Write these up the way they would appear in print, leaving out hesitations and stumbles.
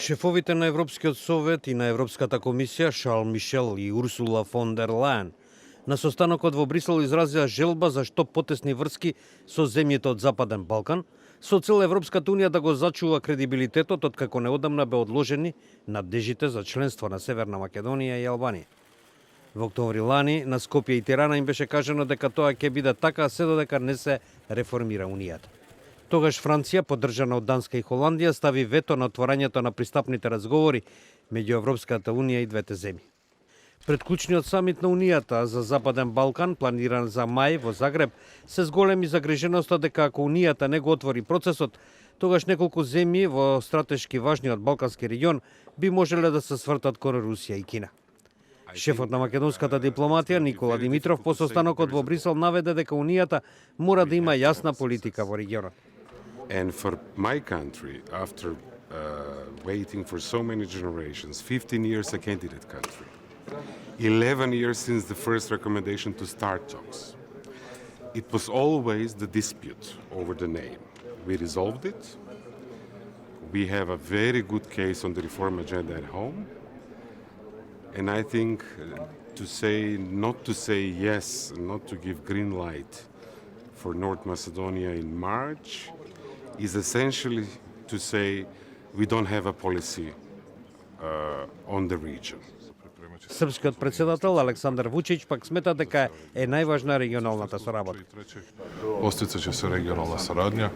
Шефовите на Европскиот совет и на Европската комисија Шарл Мишел и Урсула фон дер Лајен на состанокот во Брисел изразија желба за што потесни врски со земјите од Западен Балкан, со цел Европската унија да го зачува кредибилитетот откако неодамна бе одложени надежите за членство на Северна Македонија и Албанија. Во октомври лани на Скопје и Тирана им беше кажано дека тоа ќе биде така се додека не се реформира унијата. Тогаш Франција, поддржана од Данска и Холандија, стави вето на отворањето на пристапните разговори меѓу Европската унија и двете земји. Пред клучниот самит на унијата за Западен Балкан, планиран за мај во Загреб, се зголеми загриженоста дека ако унијата не го отвори процесот, тогаш неколку земји во стратешки важниот балкански регион би можеле да се свртат кон Русија и Кина. Шефот на македонската дипломатија Никола Димитров по состанокот во Брисел наведе дека унијата мора да има јасна политика во регионот. And for my country, after waiting for so many generations, 15 years a candidate country, 11 years since the first recommendation to start talks, it was always the dispute over the name. We resolved it. We have a very good case on the reform agenda at home. And I think not to say yes, not to give green light for North Macedonia in March, is essentially to say we don't have a policy on the region. Српскиот председател Александар Вучич пак смета дека е најважна регионалната соработа. Постицаće se regionalna saradnja.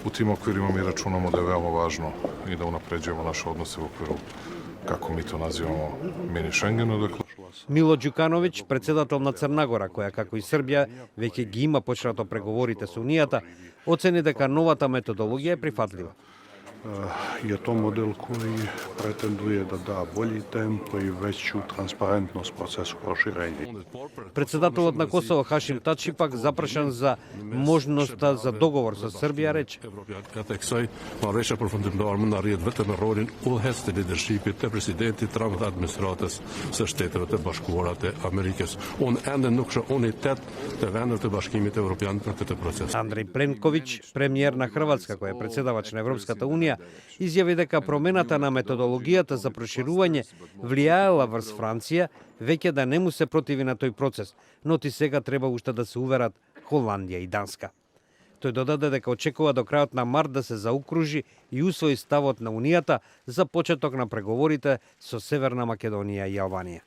U tim okvirima mi računamo da je veoma važno i da unapređujemo naše odnose u okviru, kako mi to nazivamo, mini Schengenu. Мило Ѓукановиќ, председател на Црна Гора, која како и Србија веќе ги има почнато преговорите со Унијата, оцени дека новата методологија е прифатлива. Je to model koji pretenduje da da bolji tempo i veću transparentnost procesu proširenja. Председателот на Косово Хашим Тачи пак запрашан за можноста за договор со Србија рече. Андреј Пленковиќ, премиер на Хрватска која е председавач на Европската унија, изјави дека промената на методологијата за проширување влијаела врз Франција веќе да не му се противи на тој процес, но ти сега треба уште да се уверат Холандија и Данска. Тој додаде дека очекува до крајот на март да се заукружи и усвои ставот на Унијата за почеток на преговорите со Северна Македонија и Албанија.